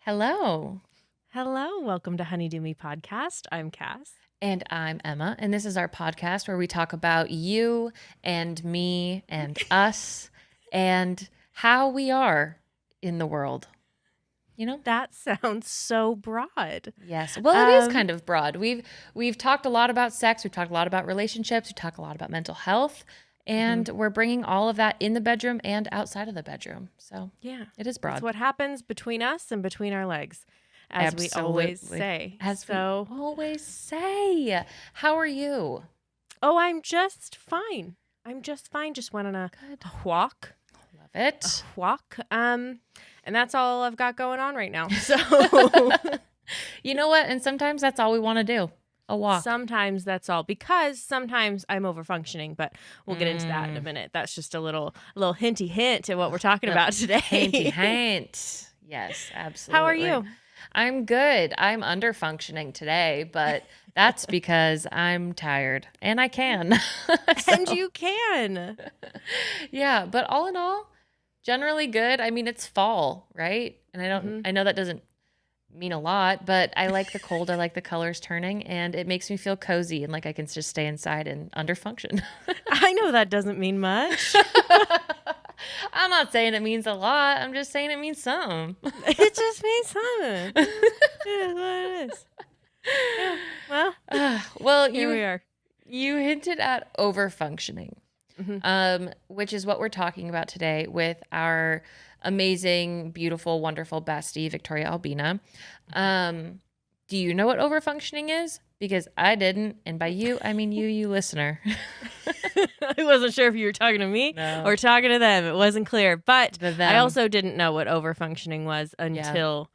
Hello. Hello, welcome to Honeydew Me Podcast. I'm Cass. And I'm Emma, and this is our podcast where we talk about you and me and us and how we are in the world. You know? That sounds so broad. Yes. Well, it is kind of broad. We've talked a lot about sex, we've talked a lot about relationships, we've talked a lot about mental health, and we're bringing all of that in the bedroom and outside of the bedroom. So, yeah, it is broad. It's what happens between us and between our legs, as we always say. We always say. How are you? Oh, I'm just fine. Just went on a walk. Love it. A walk. And that's all I've got going on right now. So, you know what? And sometimes that's all we want to do. A walk. Sometimes that's all, because sometimes I'm overfunctioning, but we'll get into that in a minute. That's just a little hinty hint at what we're talking about today. Hinty hint. Yes, absolutely. How are you? I'm good. I'm underfunctioning today, but that's because I'm tired and I can. And you can. Yeah, but all in all, generally good. I mean, it's fall, right? And I know that doesn't mean a lot, but I like the cold. I like the colors turning, and it makes me feel cozy and like I can just stay inside and underfunction. I know that doesn't mean much. I'm not saying it means a lot. I'm just saying it means something. It just means something. It is what it is. Yeah, well, here we are. You hinted at overfunctioning, which is what we're talking about today with our amazing, beautiful, wonderful bestie, Victoria Albina. Do you know what overfunctioning is? Because I didn't. And by you, I mean you listener. I wasn't sure if you were talking to me or talking to them. It wasn't clear. But I also didn't know what overfunctioning was until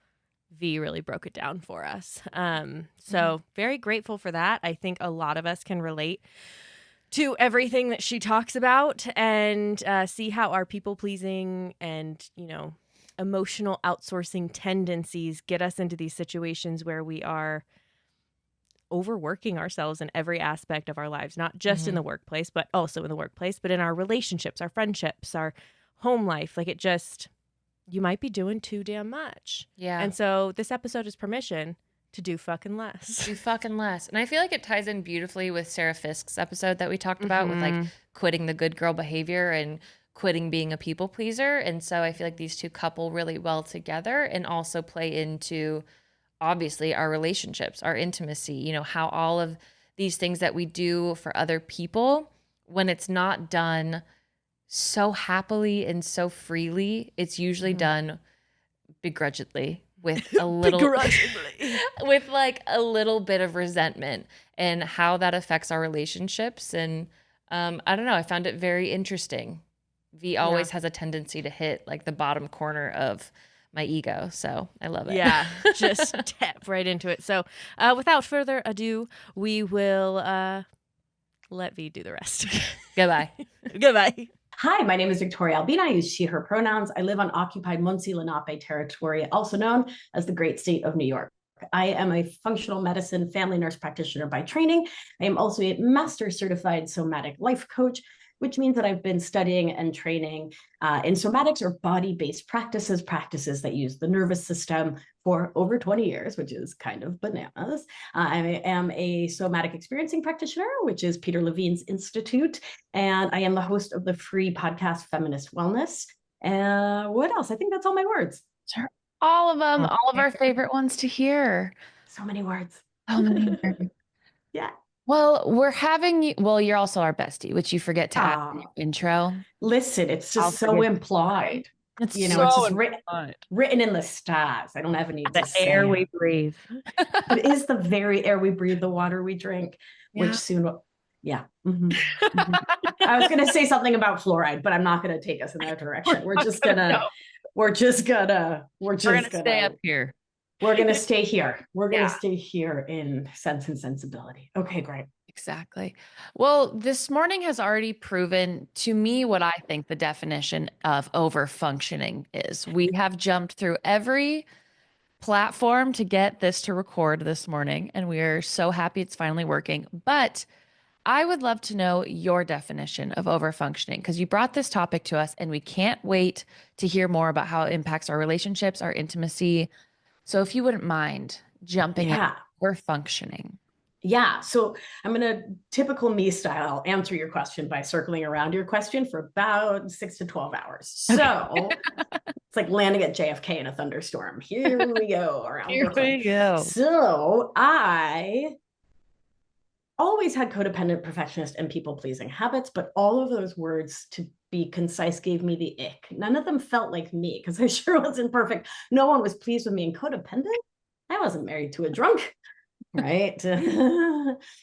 V really broke it down for us. So very grateful for that. I think a lot of us can relate to everything that she talks about, and see how our people-pleasing and, emotional outsourcing tendencies get us into these situations where we are overworking ourselves in every aspect of our lives, not just in the workplace, but also in the workplace, but in our relationships, our friendships, our home life. Like, you might be doing too damn much. Yeah. And so this episode is permission to do fucking less. Do fucking less. And I feel like it ties in beautifully with Sarah Fisk's episode that we talked about with like quitting the good girl behavior and quitting being a people pleaser. And so I feel like these two couple really well together and also play into obviously our relationships, our intimacy, how all of these things that we do for other people, when it's not done so happily and so freely, it's usually done begrudgingly with a little with like a little bit of resentment, and how that affects our relationships. And I don't know, I found it very interesting. V always has a tendency to hit like the bottom corner of my ego, so I love it. Yeah, just tap right into it. So without further ado, we will let V do the rest. Goodbye. Goodbye. Hi, my name is Victoria Albina. I use she, her pronouns. I live on occupied Muncie Lenape territory, also known as the great state of New York. I am a functional medicine family nurse practitioner by training. I am also a master certified somatic life coach, which means that I've been studying and training in somatics, or body-based practices that use the nervous system, for over 20 years, which is kind of bananas. I am a somatic experiencing practitioner, which is Peter Levine's institute, and I am the host of the free podcast Feminist Wellness. What else? I think that's all my words. Sure. All of them, all of our favorite ones to hear. So many words. So many words. Yeah. Well, we're having you. Well, you're also our bestie, which you forget to add in your intro. Listen, it's just so implied. It's it's so just written in the stars. I don't ever need to say air we breathe. It is the very air we breathe, the water we drink, which soon will. Yeah. I was going to say something about fluoride, but I'm not going to take us in that direction. We're just gonna stay up here. We're going to stay here. We're going to stay here in Sense and Sensibility. Okay, great. Exactly. Well, this morning has already proven to me what I think the definition of overfunctioning is. We have jumped through every platform to get this to record this morning, and we are so happy it's finally working. But I would love to know your definition of overfunctioning, because you brought this topic to us and we can't wait to hear more about how it impacts our relationships, our intimacy, So if you wouldn't mind jumping in, Yeah. we're functioning. Yeah. So I'm going to, typical me style, answer your question by circling around your question for about 6 to 12 hours. So it's like landing at JFK in a thunderstorm. Here we go around Here Brooklyn. we go. So I always had codependent, perfectionist, and people pleasing habits, but all of those words, to be concise, gave me the ick. None of them felt like me because I sure wasn't perfect. No one was pleased with me. And codependent, I wasn't married to a drunk, right?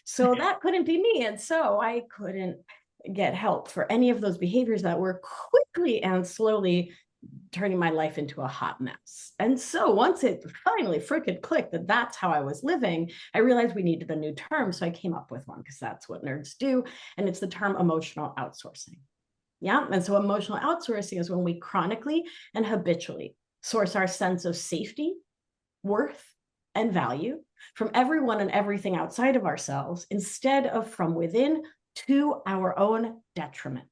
So that couldn't be me. And so I couldn't get help for any of those behaviors that were quickly and slowly turning my life into a hot mess. And so once it finally freaking clicked that that's how I was living, I realized we needed a new term. So I came up with one because that's what nerds do. And it's the term emotional outsourcing. Yeah. And so emotional outsourcing is when we chronically and habitually source our sense of safety, worth, and value from everyone and everything outside of ourselves instead of from within to our own detriment.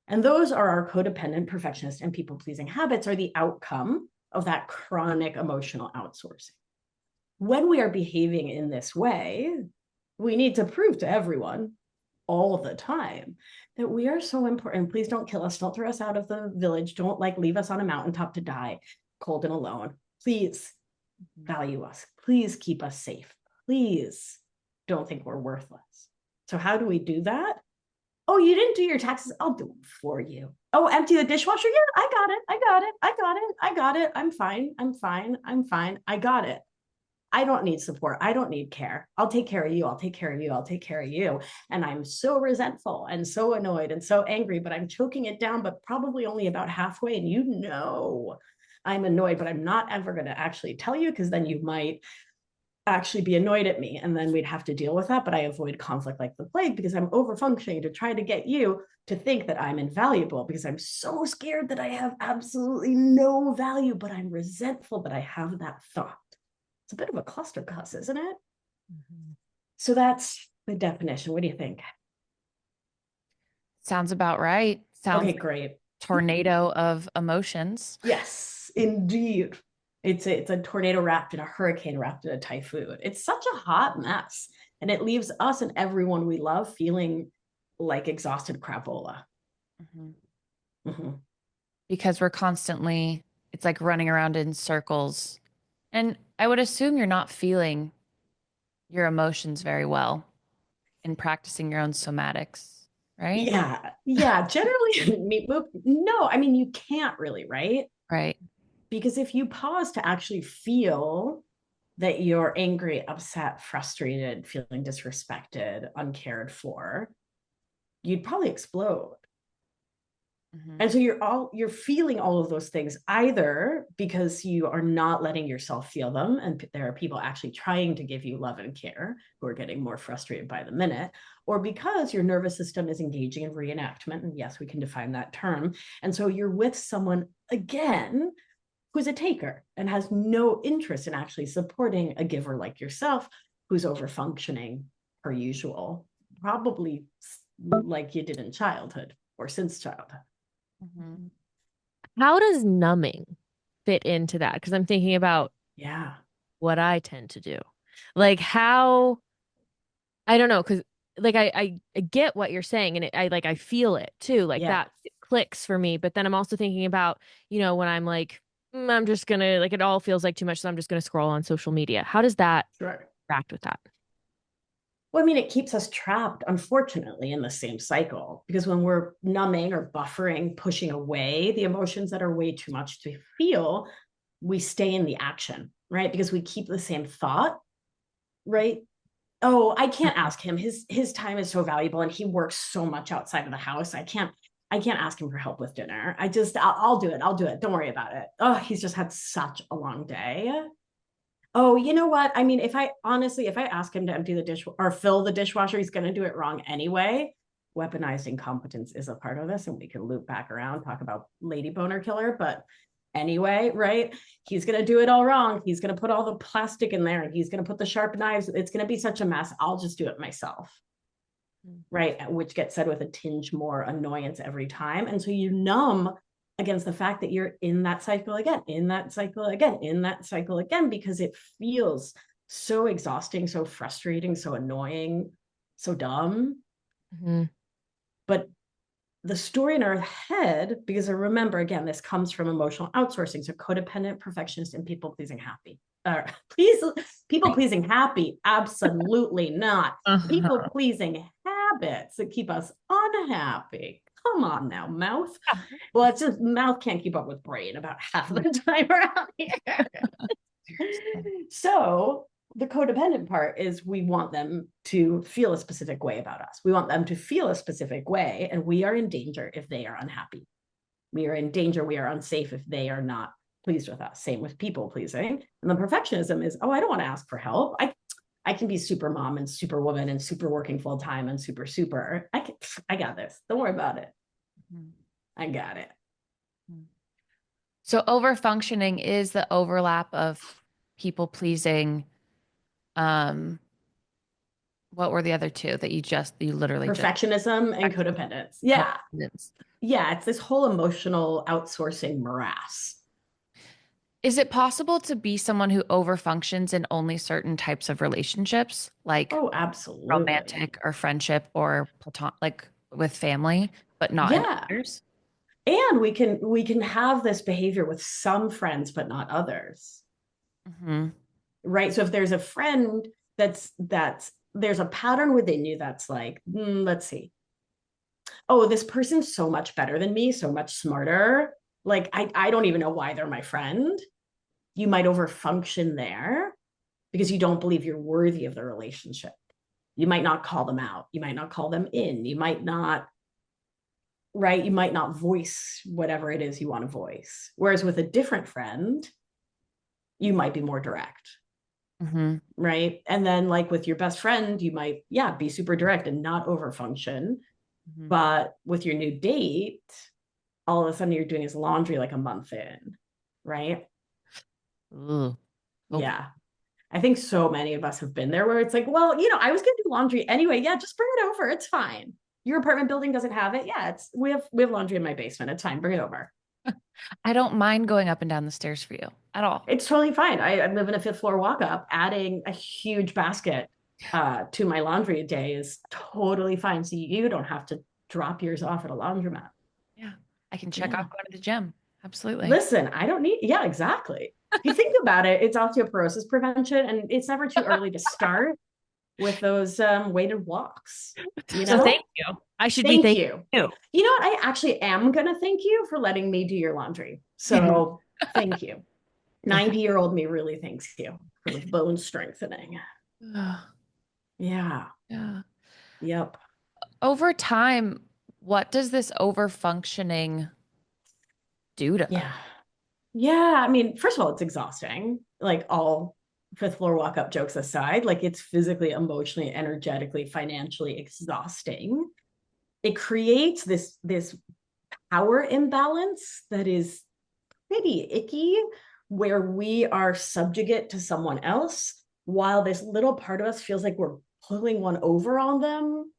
And those are our codependent, perfectionist, and people-pleasing habits are the outcome of that chronic emotional outsourcing. When we are behaving in this way, we need to prove to everyone all the time that we are so important. Please don't kill us. Don't throw us out of the village. Don't leave us on a mountaintop to die, cold and alone. Please value us. Please keep us safe. Please don't think we're worthless. So how do we do that? Oh, you didn't do your taxes. I'll do them for you. Oh, empty the dishwasher. Yeah, I got it. I got it. I got it. I got it. I'm fine. I'm fine. I'm fine. I got it. I don't need support. I don't need care. I'll take care of you. I'll take care of you. I'll take care of you. And I'm so resentful and so annoyed and so angry, but I'm choking it down, but probably only about halfway. And I'm annoyed, but I'm not ever going to actually tell you because then you might actually be annoyed at me and then we'd have to deal with that. But I avoid conflict like the plague because I'm overfunctioning to try to get you to think that I'm invaluable because I'm so scared that I have absolutely no value, but I'm resentful that I have that thought. It's a bit of a cluster cuss, isn't it? Mm-hmm. So that's the definition. What do you think? Sounds about right. Sounds okay, great. Tornado of emotions. Yes, indeed. It's a tornado wrapped in a hurricane wrapped in a typhoon. It's such a hot mess. And it leaves us and everyone we love feeling like exhausted crapola. Mm-hmm. Mm-hmm. Because we're constantly, it's like running around in circles. And I would assume you're not feeling your emotions very well in practicing your own somatics, right? Yeah. Generally, no, I mean, you can't really, right? Right. Because if you pause to actually feel that you're angry, upset, frustrated, feeling disrespected, uncared for, you'd probably explode. Mm-hmm. And so you're feeling all of those things either because you are not letting yourself feel them, and there are people actually trying to give you love and care who are getting more frustrated by the minute, or because your nervous system is engaging in reenactment. And yes, we can define that term. And so you're with someone again who's a taker and has no interest in actually supporting a giver like yourself who's overfunctioning per usual, probably like you did in childhood or since childhood. Mm-hmm. How does numbing fit into that? Because I'm thinking about what I tend to do. Like how, I don't know, because like I get what you're saying and I feel it too. Like that clicks for me. But then I'm also thinking about, when I'm like, I'm just gonna, like, it all feels like too much, so I'm just gonna scroll on social media. How does that interact with that? Well, I mean, it keeps us trapped, unfortunately, in the same cycle because when we're numbing or buffering, pushing away the emotions that are way too much to feel, we stay in the action, right? Because we keep the same thought, right? Oh, I can't ask him. His time is so valuable and he works so much outside of the house. I can't ask him for help with dinner. I'll do it. I'll do it. Don't worry about it. Oh, he's just had such a long day. Oh, you know what? I mean, if I ask him to empty the dish or fill the dishwasher, he's going to do it wrong anyway. Weaponized incompetence is a part of this, and we can loop back around, talk about lady boner killer. But anyway, right? He's going to do it all wrong. He's going to put all the plastic in there and he's going to put the sharp knives. It's going to be such a mess. I'll just do it myself. Right. Which gets said with a tinge more annoyance every time. And so you numb against the fact that you're in that cycle again, in that cycle again, in that cycle again, because it feels so exhausting, so frustrating, so annoying, so dumb. Mm-hmm. But the story in our head, because I remember, again, this comes from emotional outsourcing. So codependent, perfectionist, and people-pleasing happy. People-pleasing happy, absolutely not. People-pleasing habits that keep us unhappy. Come on now, mouth. Well, it's just mouth can't keep up with brain about half the time around here. So the codependent part is we want them to feel a specific way about us. We want them to feel a specific way, and we are in danger if they are unhappy. We are in danger. We are unsafe if they are not pleased with us. Same with people pleasing. And the perfectionism is, oh, I don't want to ask for help. I can be super mom and super woman and super working full time and super. I got this. Don't worry about it. I got it. So overfunctioning is the overlap of people pleasing. What were the other two that you literally perfectionism and codependence. Yeah. Yeah, it's this whole emotional outsourcing morass. Is it possible to be someone who overfunctions in only certain types of relationships, like absolutely, romantic or friendship or platonic, like with family, but not in others? And we can have this behavior with some friends, but not others. Mm-hmm. Right. So if there's a friend that's there's a pattern within you that's like, let's see. Oh, this person's so much better than me, so much smarter. Like, I don't even know why they're my friend. You might overfunction there because you don't believe you're worthy of the relationship. You might not call them out. You might not call them in. You might not, right? You might not voice whatever it is you want to voice. Whereas with a different friend, you might be more direct. Mm-hmm. Right. And then, like with your best friend, you might, be super direct and not overfunction. Mm-hmm. But with your new date, all of a sudden you're doing his laundry like a month in. Right. Ooh. Okay. Yeah. I think so many of us have been there where it's like, well, I was going to do laundry anyway. Yeah, just bring it over. It's fine. Your apartment building doesn't have it. Yeah, we have laundry in my basement. It's fine. Bring it over. I don't mind going up and down the stairs for you at all. It's totally fine. I live in a 5th floor walk up. Adding a huge basket to my laundry a day is totally fine. So you don't have to drop yours off at a laundromat. Yeah, I can check off going to the gym. Absolutely. Listen, I don't need. Yeah, exactly. If you think about it, it's osteoporosis prevention, and it's never too early to start with those weighted walks. So thank you. I should be thanking you. You know what? I actually am going to thank you for letting me do your laundry. So thank you. 90-year-old me really thanks you for the bone strengthening. Yeah. Yep. Over time, what does this overfunctioning do to us? Yeah. I mean, first of all, it's exhausting. Like, all 5th floor walk up jokes aside, like, it's physically, emotionally, energetically, financially exhausting. It creates this power imbalance that is pretty icky, where we are subjugate to someone else while this little part of us feels like we're pulling one over on them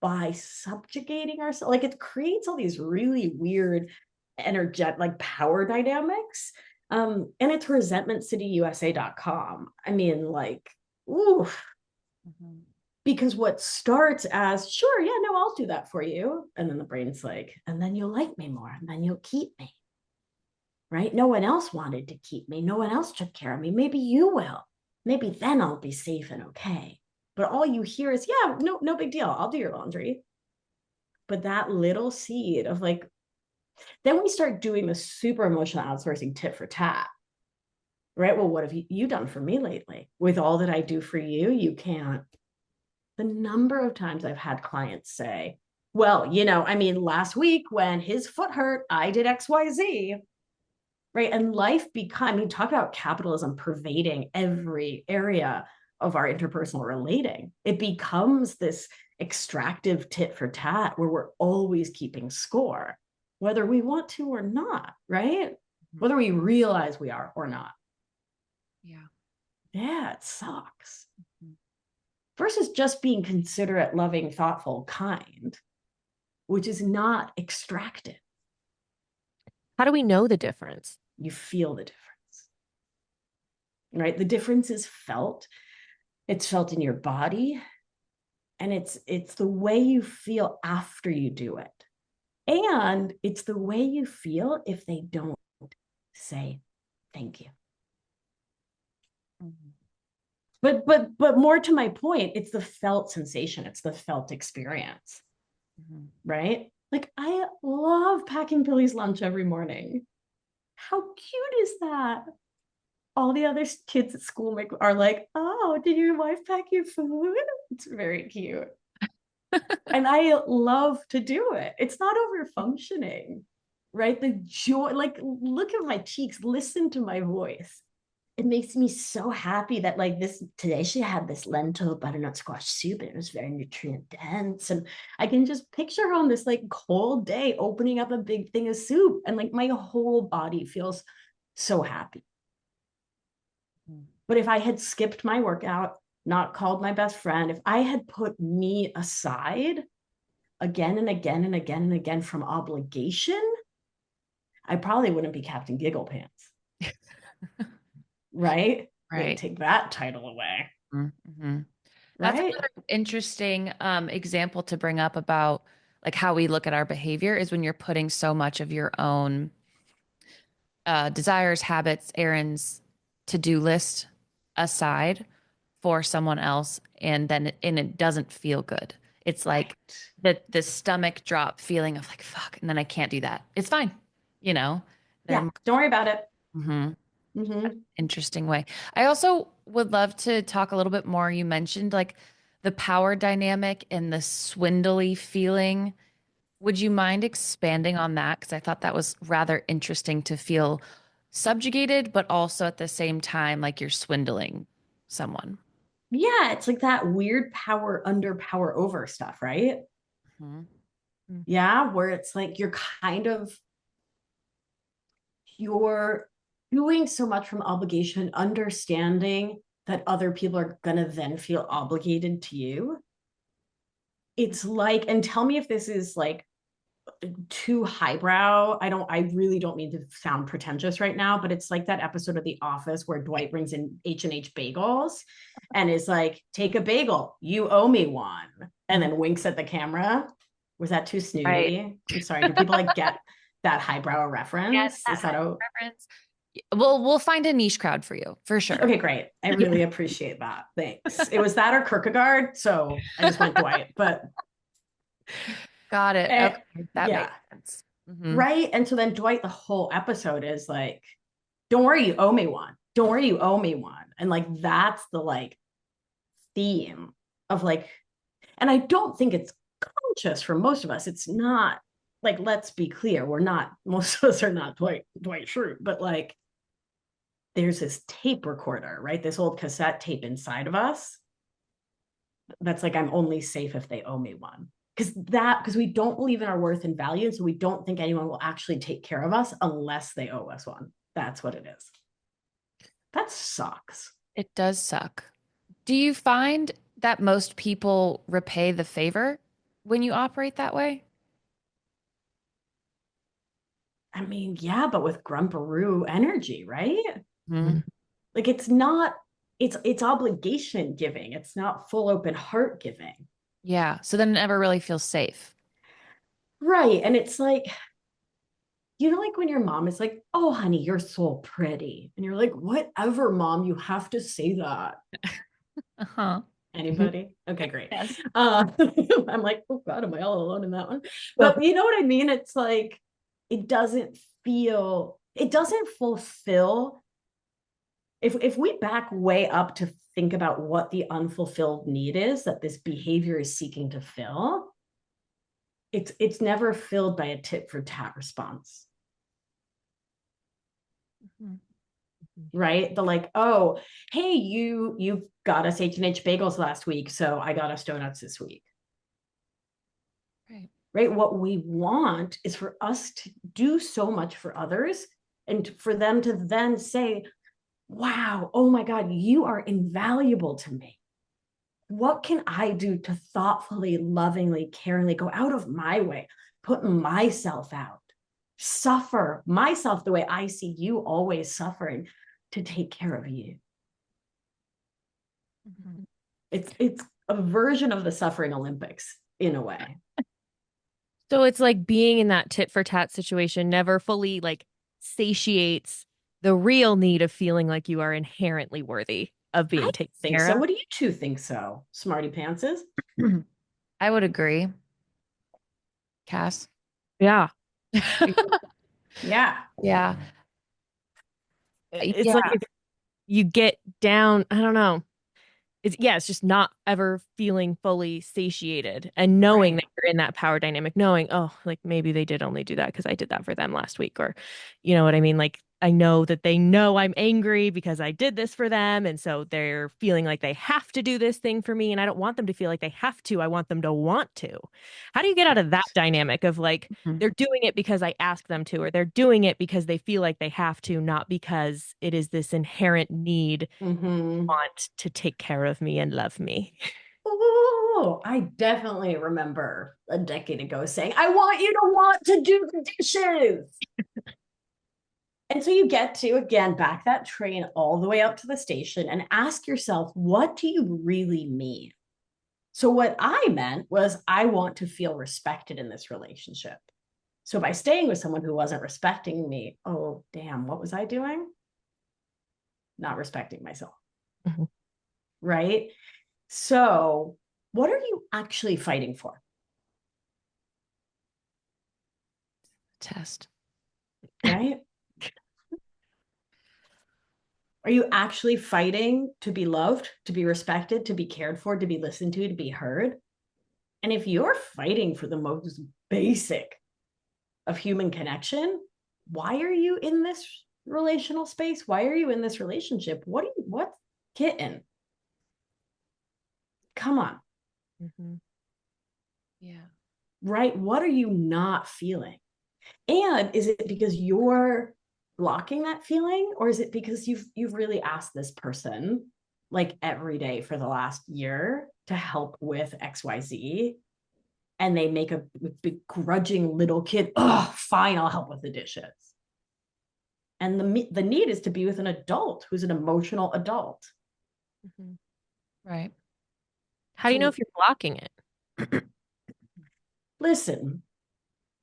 by subjugating ourselves. Like, it creates all these really weird energetic, like, power dynamics. And it's resentmentcityusa.com. I mean, like, ooh. Mm-hmm. Because what starts as, sure, yeah, no, I'll do that for you. And then the brain's like, and then you'll like me more, and then you'll keep me. Right? No one else wanted to keep me. No one else took care of me. Maybe you will. Maybe then I'll be safe and okay. But all you hear is, yeah, no big deal. I'll do your laundry. But that little seed of, like, then we start doing the super emotional outsourcing tit for tat. Right? Well, what have you done for me lately? With all that I do for you, you can't. The number of times I've had clients say, well, I mean, last week when his foot hurt, I did XYZ. Right. And life talk about capitalism pervading every area of our interpersonal relating. It becomes this extractive tit for tat where we're always keeping score, whether we want to or not, right? Mm-hmm. Whether we realize we are or not. Yeah, it sucks. Mm-hmm. Versus just being considerate, loving, thoughtful, kind, which is not extractive. How do we know the difference? You feel the difference, right? The difference is felt. It's felt in your body, and it's the way you feel after you do it. And it's the way you feel if they don't say thank you. But more to my point, it's the felt sensation. It's the felt experience, right? Like, I love packing Billy's lunch every morning. How cute is that? All the other kids at school are like, oh, did your wife pack your food? It's very cute. And I love to do it. It's not over functioning, right? The joy, like, look at my cheeks, listen to my voice. It makes me so happy that, like, this today she had this lentil butternut squash soup, and it was very nutrient dense. And I can just picture her on this like cold day opening up a big thing of soup, and like my whole body feels so happy. But if I had skipped my workout, not called my best friend, if I had put me aside again and again and again and again from obligation, I probably wouldn't be Captain Giggle Pants. Right? Like, take that title away. Mm-hmm. That's another interesting example to bring up about like how we look at our behavior is when you're putting so much of your own desires, habits, errands, to-do list aside for someone else, and then it doesn't feel good. It's like the stomach drop feeling of like, fuck, and then I can't do that. It's fine, you know? Yeah, don't worry about it. Interesting way. I also would love to talk a little bit more. You mentioned like the power dynamic and the swindly feeling. Would you mind expanding on that? Because I thought that was rather interesting to feel subjugated, but also at the same time, like you're swindling someone. Yeah, it's like that weird power under, power over stuff, right? Yeah, where it's like you're doing so much from obligation, understanding that other people are going to then feel obligated to you. It's like, and tell me if this is like too highbrow. I really don't mean to sound pretentious right now, but it's like that episode of The Office where Dwight brings in H&H bagels and is like, take a bagel, you owe me one, and then winks at the camera. Was that too snooty? Right. I'm sorry. Do people like get that highbrow reference? Is that a reference? We'll find a niche crowd for you for sure. Okay, great. I really appreciate that. Thanks. It was that or Kierkegaard, so I just went Dwight, but got it. Okay. That makes sense. Right. And so then Dwight, the whole episode is like, don't worry, you owe me one. Don't worry, you owe me one. And like, that's the like theme of like, and I don't think it's conscious for most of us. It's not like, let's be clear, most of us are not Dwight Schrute, but like, there's this tape recorder, right? This old cassette tape inside of us. That's like, I'm only safe if they owe me one. Because we don't believe in our worth and value. So we don't think anyone will actually take care of us unless they owe us one. That's what it is. That sucks. It does suck. Do you find that most people repay the favor when you operate that way? I mean, yeah, but with grumperoo energy, right? Mm-hmm. Like, it's obligation giving. It's not full open heart giving. Yeah. So then it never really feels safe. Right. And it's like, like when your mom is like, oh, honey, you're so pretty. And you're like, whatever, mom, you have to say that. Anybody? Okay, great. Yes. I'm like, oh God, am I all alone in that one? But you know what I mean? It's like, it doesn't fulfill. If we back way up to think about what the unfulfilled need is that this behavior is seeking to fill, it's never filled by a tit for tat response. Right? The like, oh, hey, you've got us H&H bagels last week, so I got us donuts this week. Right? What we want is for us to do so much for others and for them to then say, wow, oh my God, you are invaluable to me. What can I do to thoughtfully, lovingly, caringly go out of my way, put myself out suffer myself the way I see you always suffering to take care of you. Mm-hmm. It's a version of the suffering Olympics in a way. So it's like being in that tit for tat situation never fully like satiates the real need of feeling like you are inherently worthy of being I taken think care so. of. What do you two think so, smarty pantses? I would agree. Cass? Yeah. Yeah. Yeah. It's Yeah. like if you get down, I don't know. It's just not ever feeling fully satiated and knowing Right. that you're in that power dynamic, knowing, oh, like maybe they did only do that because I did that for them last week, or you know what I mean? Like I know that they know I'm angry because I did this for them, and so they're feeling like they have to do this thing for me, and I don't want them to feel like they have to. I want them to want to. How do you get out of that dynamic of like Mm-hmm. they're doing it because I asked them to, or they're doing it because they feel like they have to, not because it is this inherent need Mm-hmm. want to take care of me and love me. Oh, I definitely remember a decade ago saying, I want you to want to do the dishes. And so you get to, again, back that train all the way up to the station and ask yourself, what do you really mean? So, what I meant was, I want to feel respected in this relationship. So, by staying with someone who wasn't respecting me, oh, damn, what was I doing? Not respecting myself. Mm-hmm. Right. So, what are you actually fighting for? Test. Right. Are you actually fighting to be loved, to be respected, to be cared for, to be listened to be heard? And if you're fighting for the most basic of human connection, why are you in this relational space? Why are you in this relationship? What kitten? Come on. Mm-hmm. Yeah. Right? What are you not feeling? And is it because you're blocking that feeling, or is it because you've really asked this person like every day for the last year to help with XYZ, and they make a begrudging little kid, oh, fine, I'll help with the dishes. And the need is to be with an adult who's an emotional adult. Mm-hmm. Right. How do you know if you're blocking it? Listen,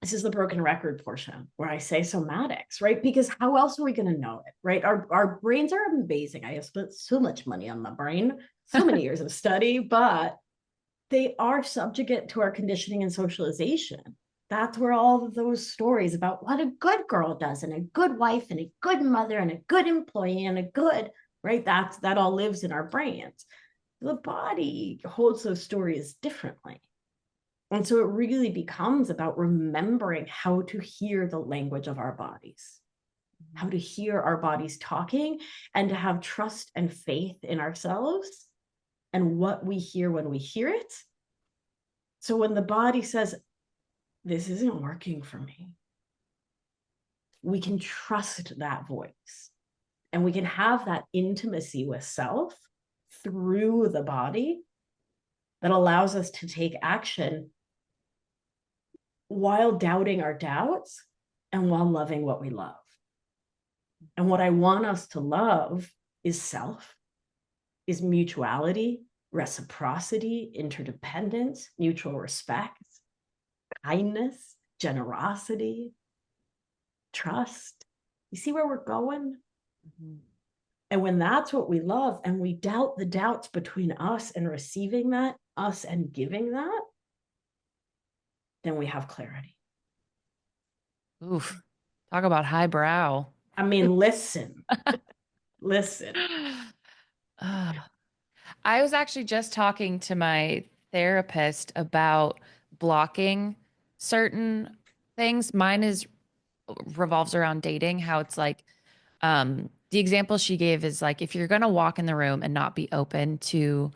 this is the broken record portion where I say somatics, right? Because how else are we going to know it, right? Our brains are amazing. I have spent so much money on my brain, so many years of study, but they are subjugate to our conditioning and socialization. That's where all of those stories about what a good girl does, and a good wife, and a good mother, and a good employee, and a good, right? That all lives in our brains. The body holds those stories differently. And so it really becomes about remembering how to hear the language of our bodies, how to hear our bodies talking, and to have trust and faith in ourselves and what we hear when we hear it. So when the body says, this isn't working for me, we can trust that voice, and we can have that intimacy with self through the body that allows us to take action while doubting our doubts and while loving what we love. And what I want us to love is self, is mutuality, reciprocity, interdependence, mutual respect, kindness, generosity, trust. You see where we're going? Mm-hmm. And when that's what we love, and we doubt the doubts between us and receiving that, us and giving that, then we have clarity. Oof. Talk about highbrow. I mean, listen, listen. I was actually just talking to my therapist about blocking certain things. Mine is revolves around dating, how it's like the example she gave is like if you're going to walk in the room and not be open to,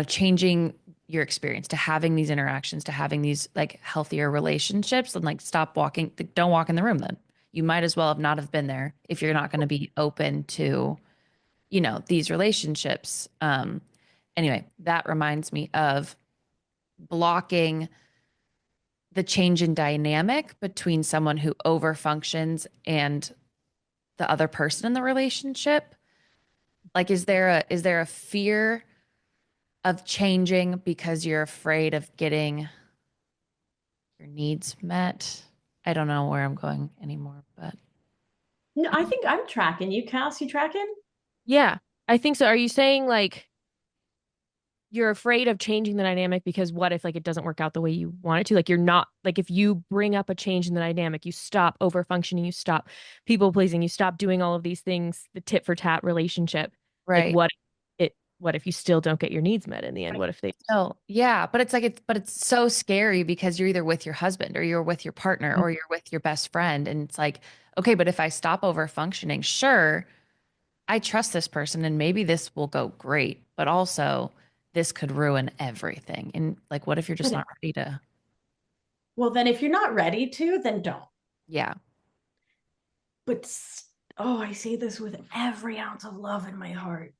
changing your experience, to having these interactions, to having these like healthier relationships, and like stop walking, don't walk in the room then. You might as well have not have been there if you're not going to be open to, these relationships. Anyway, that reminds me of blocking the change in dynamic between someone who overfunctions and the other person in the relationship? Like, is there a fear of changing because you're afraid of getting your needs met? I don't know where I'm going anymore, but No, I think I'm tracking you, Cass. You tracking? Yeah, I think so. Are you saying like you're afraid of changing the dynamic because what if like it doesn't work out the way you want it to? Like you're not like if you bring up a change in the dynamic, you stop over functioning, you stop people pleasing, you stop doing all of these things, the tit for tat relationship. Like right. what if you still don't get your needs met in the end? What if they So, yeah, but it's so scary because you're either with your husband or you're with your partner or you're with your best friend. And it's like, okay, but if I stop over functioning, sure, I trust this person and maybe this will go great, but also this could ruin everything. And like, what if you're just not ready to? Well, then if you're not ready to, then don't. Yeah. But oh, I say this with every ounce of love in my heart.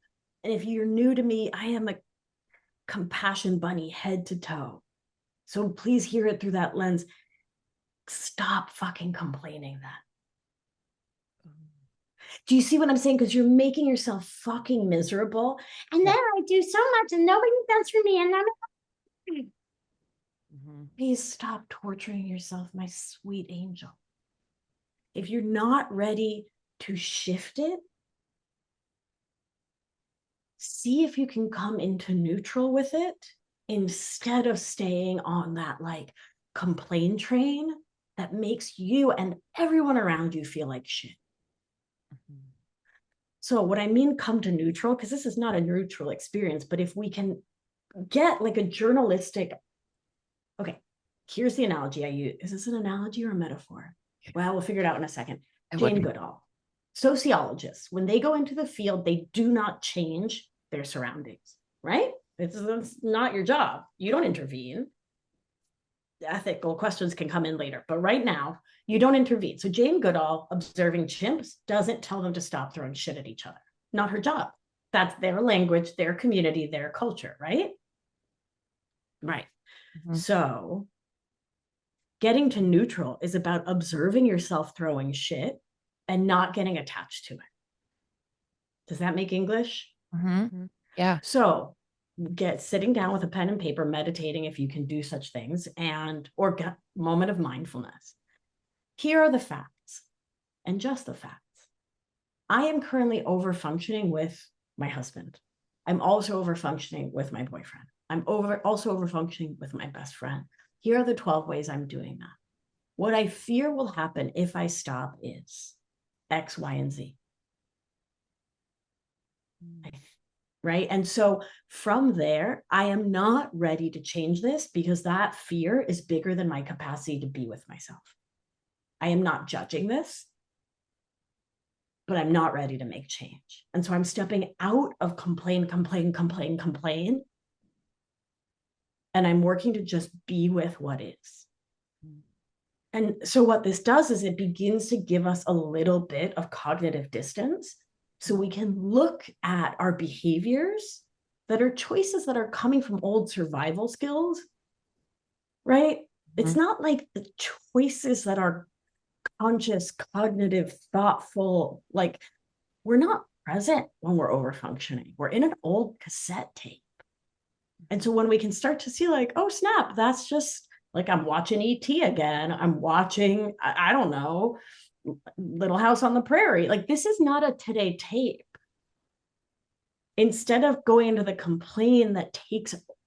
And if you're new to me, I am a compassion bunny head to toe. So please hear it through that lens. Stop fucking complaining that. Do you see what I'm saying? Because you're making yourself fucking miserable. And then I do so much and nobody does for me. And I'm please stop torturing yourself, my sweet angel. If you're not ready to shift it, see if you can come into neutral with it instead of staying on that like complaint train that makes you and everyone around you feel like shit. So what I mean, come to neutral, because this is not a neutral experience, but if we can get like a journalistic, okay, here's the analogy I use. Is this an analogy or a metaphor? Well, we'll figure it out in a second. Jane Goodall, sociologists, when they go into the field, they do not change their surroundings, right? It's not your job. You don't intervene. Ethical questions can come in later, but right now, you don't intervene. So Jane Goodall, observing chimps, doesn't tell them to stop throwing shit at each other. Not her job. That's their language, their community, their culture, right? Right. So getting to neutral is about observing yourself throwing shit and not getting attached to it. Does that make English? Yeah. So get sitting down with a pen and paper, meditating if you can do such things, and or get moment of mindfulness. Here are the facts and just the facts. I am currently overfunctioning with my husband. I'm also overfunctioning with my boyfriend. I'm also overfunctioning with my best friend. Here are the 12 ways I'm doing that. What I fear will happen if I stop is X, Y, and Z. Right? And so from there, I am not ready to change this because that fear is bigger than my capacity to be with myself. I am not judging this, but I'm not ready to make change. And so I'm stepping out of complain. And I'm working to just be with what is. And so what this does is it begins to give us a little bit of cognitive distance so we can look at our behaviors that are choices that are coming from old survival skills, right? It's not like the choices that are conscious, cognitive, thoughtful, like we're not present when we're overfunctioning. We're in an old cassette tape. And so when we can start to see like, oh snap, that's just like I'm watching ET again. I'm watching, I don't know, Little House on the Prairie. Like this is not a today tape. Instead of going into the complaint that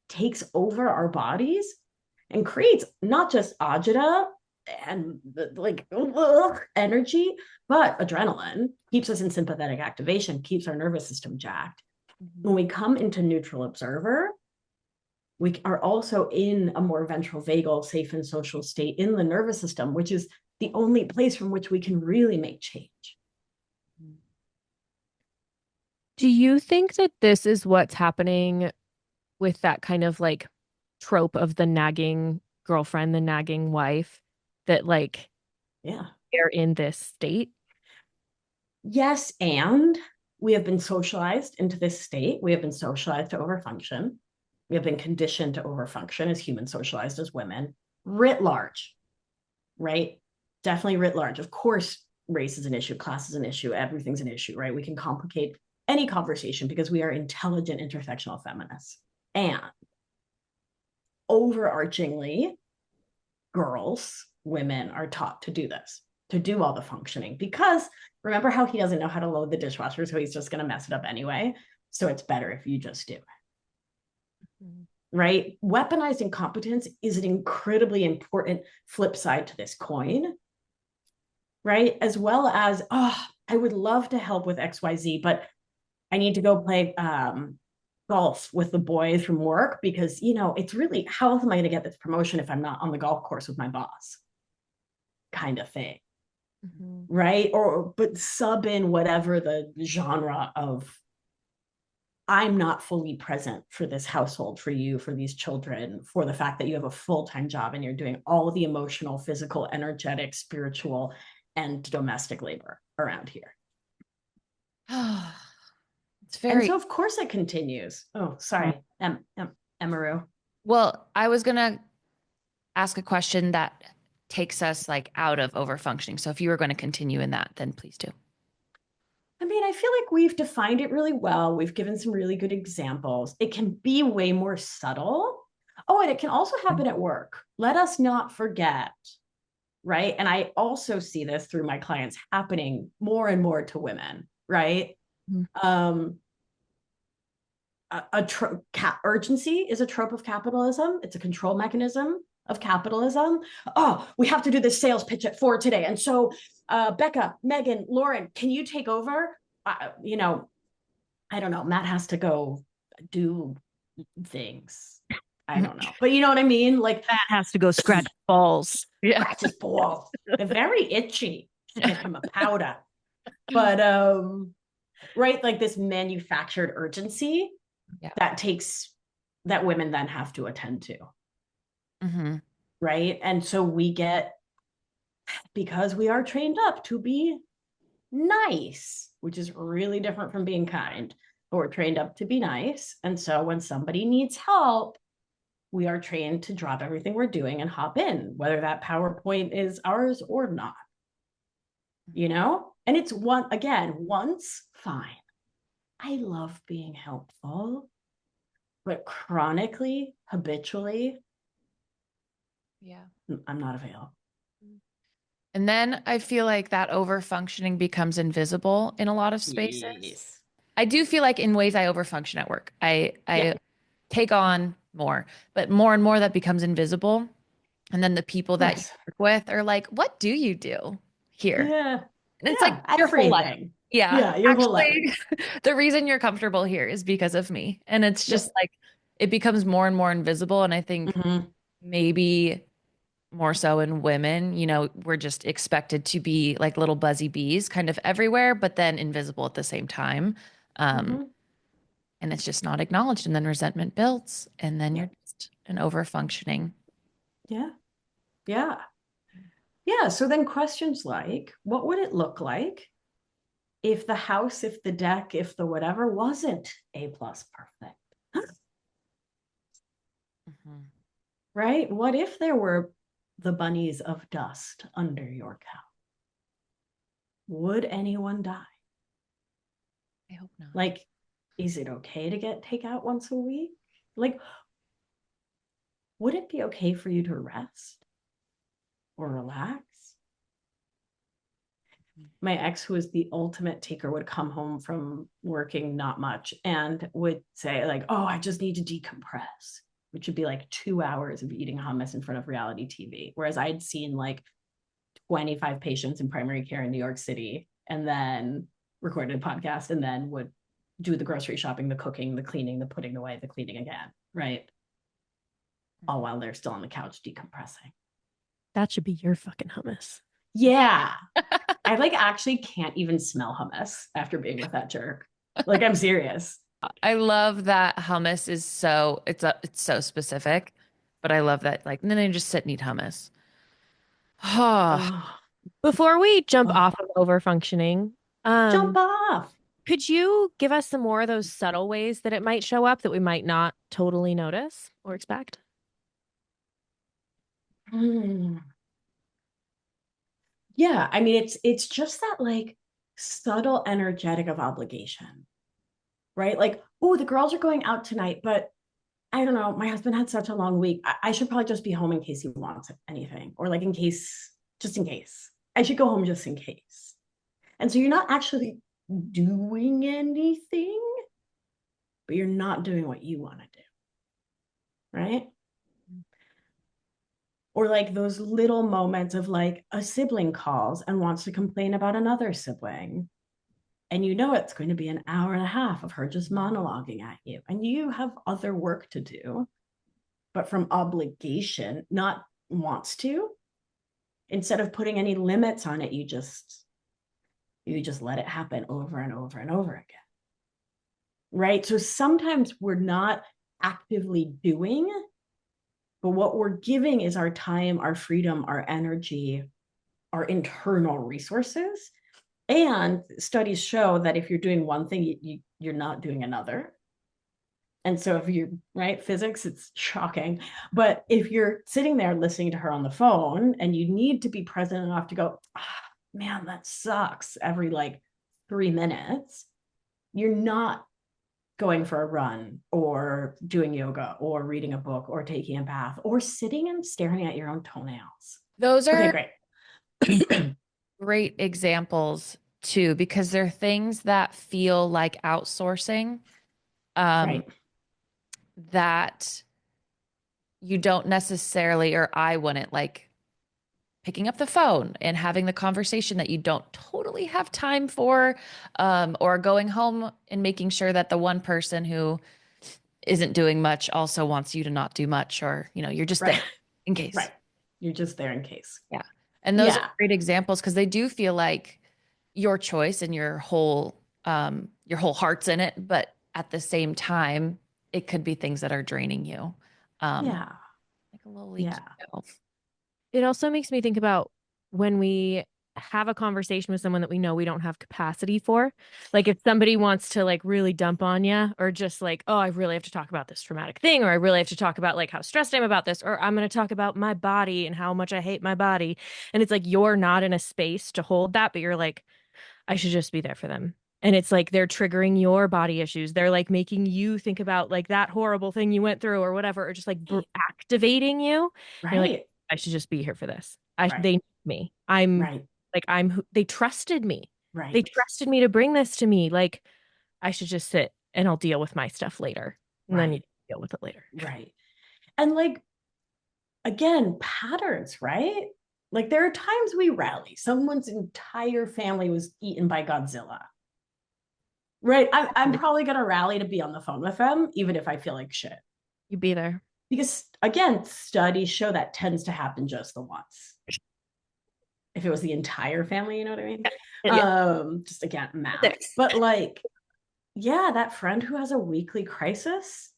takes over our bodies and creates not just agita and like energy, but adrenaline, keeps us in sympathetic activation, keeps our nervous system jacked. When we come into neutral observer, we are also in a more ventral vagal, safe and social state in the nervous system, which is the only place from which we can really make change. Do you think that this is what's happening with that kind of like trope of the nagging girlfriend, the nagging wife, that like, they're in this state? Yes, and we have been socialized into this state. We have been socialized to overfunction. We have been conditioned to overfunction as humans, socialized as women, writ large, right? Definitely writ large. Of course, race is an issue, class is an issue, everything's an issue, right? We can complicate any conversation because we are intelligent intersectional feminists. And overarchingly, girls, women are taught to do this, to do all the functioning. Because remember how he doesn't know how to load the dishwasher, so he's just going to mess it up anyway. So it's better if you just do it. Mm-hmm. Right? Weaponized incompetence is an incredibly important flip side to this coin. Right? As well as, oh, I would love to help with XYZ, but I need to go play golf with the boys from work because, you know, it's really, how else am I going to get this promotion if I'm not on the golf course with my boss? Kind of thing. Mm-hmm. Right? Or, but sub in whatever the genre of, I'm not fully present for this household, for you, for these children, for the fact that you have a full-time job and you're doing all the emotional, physical, energetic, spiritual, and domestic labor around here. It's very. And so, of course, it continues. Oh, sorry, Emaru. Well, I was gonna ask a question that takes us like out of overfunctioning. So, if you were going to continue in that, then please do. I mean, I feel like we've defined it really well. We've given some really good examples. It can be way more subtle. Oh, and it can also happen at work. Let us not forget, right? And I also see this through my clients happening more and more to women, right? Mm-hmm. Urgency is a trope of capitalism. It's a control mechanism of capitalism. Oh, we have to do this sales pitch at 4 today. And so Becca, Megan, Lauren, can you take over? You know, I don't know. Matt has to go do things. I don't know. But you know what I mean? Like Matt has to go scratch balls. Yeah. Scratch his balls. They're very itchy. Give him a powder. But right, like this manufactured urgency that women then have to attend to. Mm-hmm. Right. And so we get, because we are trained up to be nice, which is really different from being kind, but we're trained up to be nice. And so when somebody needs help, we are trained to drop everything we're doing and hop in, whether that PowerPoint is ours or not. You know? And it's once, fine. I love being helpful, but chronically, habitually, I'm not available. And then I feel like that overfunctioning becomes invisible in a lot of spaces. Yes. I do feel like in ways I overfunction at work. I take on more, but more and more that becomes invisible. And then the people that you work with are like, what do you do here? Yeah. And it's like your whole life. Yeah. Your whole life. The reason you're comfortable here is because of me. And it's just like, it becomes more and more invisible. And I think maybe more so in women, you know, we're just expected to be like little buzzy bees kind of everywhere, but then invisible at the same time. And it's just not acknowledged. And then resentment builds. And then you're just an overfunctioning. Yeah. Yeah. Yeah. So then questions like, what would it look like if the house, if the deck, if the whatever wasn't A+ perfect? Right? What if there were the bunnies of dust under your couch? Would anyone die? I hope not. Like, is it okay to get takeout once a week? Like, would it be okay for you to rest or relax? My ex, who was the ultimate taker, would come home from working not much and would say like, oh, I just need to decompress, which would be like 2 hours of eating hummus in front of reality TV. Whereas I'd seen like 25 patients in primary care in New York City and then recorded a podcast and then would do the grocery shopping, the cooking, the cleaning, the putting away, the cleaning again, right? All while they're still on the couch decompressing. That should be your fucking hummus. Yeah. I like actually can't even smell hummus after being with that jerk. Like, I'm serious. I love that hummus is it's so specific, but I love that like, and then they just sit and eat hummus. Before we jump off of overfunctioning, jump off. Could you give us some more of those subtle ways that it might show up that we might not totally notice or expect? Hmm. Yeah, I mean, it's just that like subtle energetic of obligation, right? Like, oh, the girls are going out tonight, but I don't know, my husband had such a long week. I should probably just be home in case he wants anything, or like in case, just in case. I should go home just in case. And so you're not actually doing anything, but you're not doing what you want to do, right? Or like those little moments of like a sibling calls and wants to complain about another sibling. And you know it's going to be an hour and a half of her just monologuing at you. And you have other work to do, but from obligation, not wants to. Instead of putting any limits on it, you just let it happen over and over and over again. Right? So sometimes we're not actively doing, but what we're giving is our time, our freedom, our energy, our internal resources. And studies show that if you're doing one thing, you're not doing another. And so if you're right, physics, it's shocking. But if you're sitting there listening to her on the phone and you need to be present enough to go, man, that sucks every like 3 minutes, you're not going for a run or doing yoga or reading a book or taking a bath or sitting and staring at your own toenails. Those Okay, are great. great examples too, because they're things that feel like outsourcing, um, Right. that you don't necessarily, or I wouldn't like picking up the phone and having the conversation that you don't totally have time for, or going home and making sure that the one person who isn't doing much also wants you to not do much, or, you're just Right. there in case. Right. You're just there in case. Yeah. And those are Yeah. great examples because they do feel like your choice and your whole heart's in it, but at the same time, it could be things that are draining you. Um, Yeah. like a little leaky Yeah. tail. It also makes me think about when we have a conversation with someone that we know we don't have capacity for. Like if somebody wants to like really dump on you, or just like, oh, I really have to talk about this traumatic thing, or I really have to talk about like how stressed I am about this, or I'm going to talk about my body and how much I hate my body. And it's like you're not in a space to hold that, but you're like, I should just be there for them. And it's like they're triggering your body issues. They're like making you think about like that horrible thing you went through or whatever, or just like activating you. And you're like, Right. I should just be here for this. Right. They need me. I'm Right. like, they trusted me. They Right. trusted me to bring this to me. Like, I should just sit and I'll deal with my stuff later. And then you Right. deal with it later. Right. And like, again, patterns, right? Like there are times we rally. Someone's entire family was eaten by Godzilla. Right. I'm probably going to rally to be on the phone with them, even if I feel like shit. You be there. Because again, studies show that tends to happen just the once. If it was the entire family, you know what I mean? Yeah. Just again, math. But like, yeah, that friend who has a weekly crisis,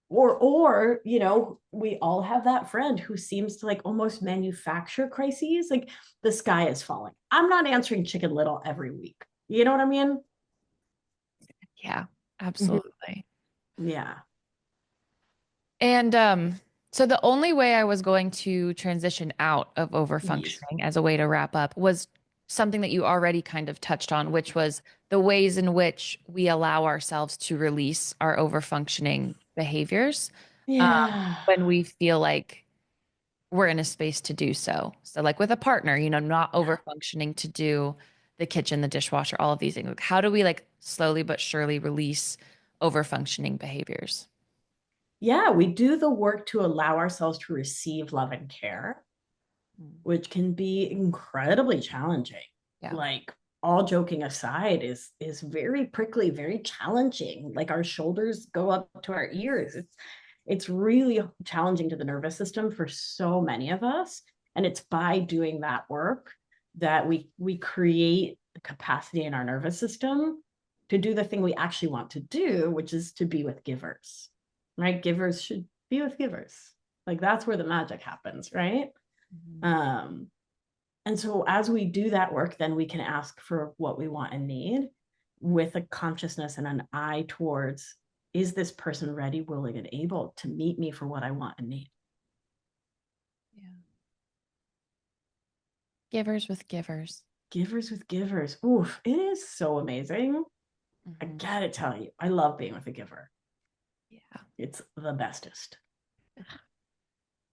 or we all have that friend who seems to like almost manufacture crises, like the sky is falling. I'm not answering Chicken Little every week, you know what I mean? Yeah, Mhm. absolutely. Yeah. And so the only way I was going to transition out of Yes. overfunctioning as a way to wrap up was something that you already kind of touched on, which was the ways in which we allow ourselves to release our overfunctioning behaviors, um, Yeah. when we feel like we're in a space to do so. So, like with a partner, not overfunctioning to do the kitchen, the dishwasher, all of these things. Like, how do we like slowly but surely release overfunctioning behaviors? Yeah, we do the work to allow ourselves to receive love and care, which can be incredibly challenging. Yeah. Like all joking aside, is very prickly, very challenging. Like our shoulders go up to our ears. It's really challenging to the nervous system for so many of us. And it's by doing that work that we create the capacity in our nervous system to do the thing we actually want to do, which is to be with givers. Right? Givers should be with givers. Like that's where the magic happens, right? Mhm. Um, and so as we do that work, then we can ask for what we want and need with a consciousness and an eye towards, is this person ready, willing, and able to meet me for what I want and need? Givers with givers. Givers with givers. Oof, it is so amazing. I gotta tell you, I love being with a giver. Yeah. It's the bestest.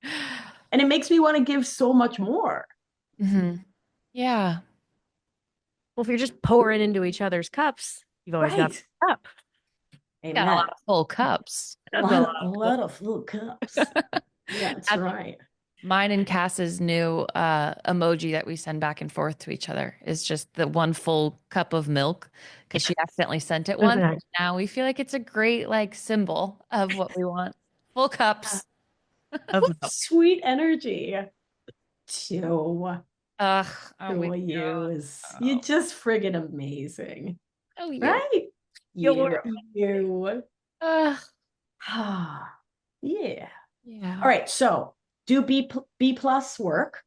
And it makes me want to give so much more. Yeah. Well, if you're just pouring into each other's cups, you've always got a cup. Amen. Got a lot of full cups. A lot of full cups. Yeah, that's right. Mine and Cass's new emoji that we send back and forth to each other is just the one full cup of milk because she accidentally sent it once. Okay. Now we feel like it's a great like symbol of what we want. Full cups of sweet energy. To you is you're just friggin' amazing. Oh yeah. Right? You. Yeah. All right. So do B plus work.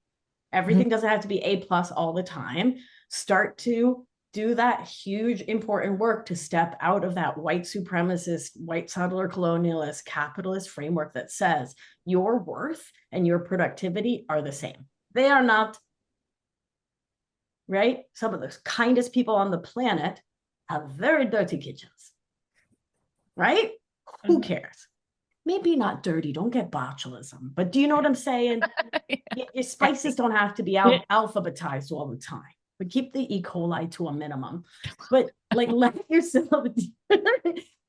Everything doesn't have to be A plus all the time. Start to do that huge, important work to step out of that white supremacist, white settler colonialist, capitalist framework that says your worth and your productivity are the same. They are not. Right? Some of the kindest people on the planet have very dirty kitchens. Right? Who cares? Maybe not dirty. Don't get botulism. But do you know what I'm saying? Your spices don't have to be alphabetized all the time. But keep the E. coli to a minimum. But like let yourself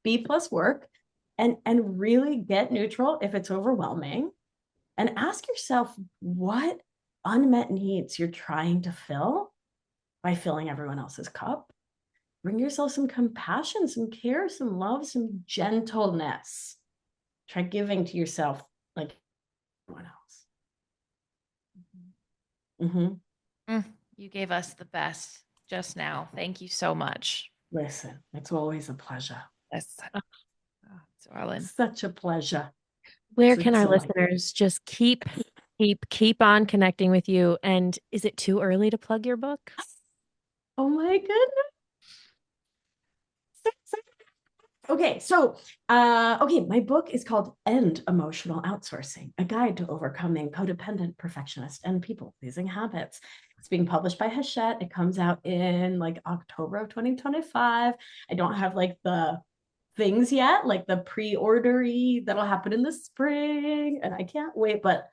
B plus work and really get neutral if it's overwhelming. And ask yourself what unmet needs you're trying to fill by filling everyone else's cup. Bring yourself some compassion, some care, some love, some gentleness. Try giving to yourself like everyone else. You gave us the best just now. Thank you so much. Listen, it's always a pleasure. Yes. Darling. Such a pleasure. Where can our listeners just keep on connecting with you? And is it too early to plug your book? Oh my goodness. Okay, so my book is called End Emotional Outsourcing, a guide to overcoming codependent, perfectionist, and people-pleasing habits. It's being published by Hachette. It comes out in like October of 2025. I don't have like the things yet, like the pre-ordery that'll happen in the spring, and I can't wait, but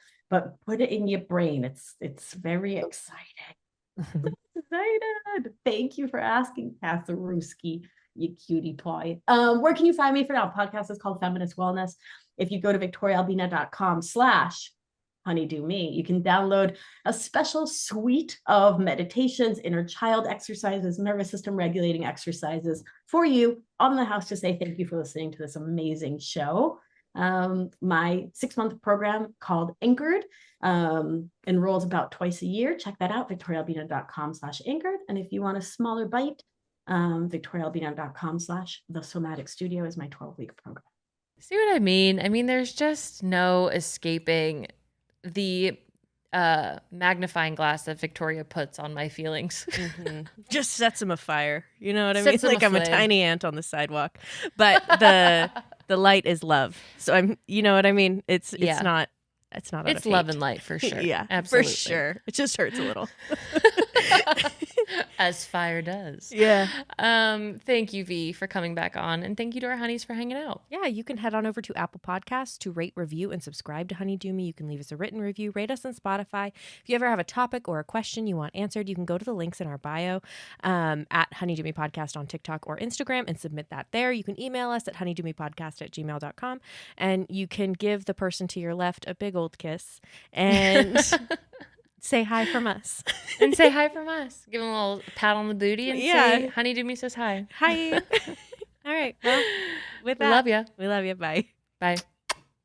put it in your brain. It's very exciting. Excited. Thank you for asking, Katharewski, you cutie pie. Where can you find me for now? Podcast is called Feminist Wellness. If you go to victoriaalbina.com/honeydome, you can download a special suite of meditations, inner child exercises, nervous system regulating exercises for you on the house to say thank you for listening to this amazing show. My 6-month program called Anchored enrolls about twice a year. Check that out, victoriaalbina.com/anchored. And if you want a smaller bite, victoriaalbina.com/the somatic studio is my 12-week program. See what I mean? I mean, there's just no escaping the magnifying glass that Victoria puts on my feelings. Just sets them afire. You know what I mean? Like I'm a tiny ant on the sidewalk, but the light is love. So I'm, you know what I mean? It's not. It's love and light for sure. Yeah, absolutely. For sure. It just hurts a little. As fire does. Yeah. Thank you, V, for coming back on. And thank you to our honeys for hanging out. Yeah, you can head on over to Apple Podcasts to rate, review, and subscribe to Honey Do Me. You can leave us a written review, rate us on Spotify. If you ever have a topic or a question you want answered, you can go to the links in our bio at Honey Do Me Podcast on TikTok or Instagram and submit that there. You can email us at honeydomepodcast@gmail.com, and you can give the person to your left a big old kiss and say hi from us. And say hi from us. Give them a little pat on the booty and say, Honey Do Me says hi. Hi. All right. Well, with that, we love you. We love you. Bye. Bye.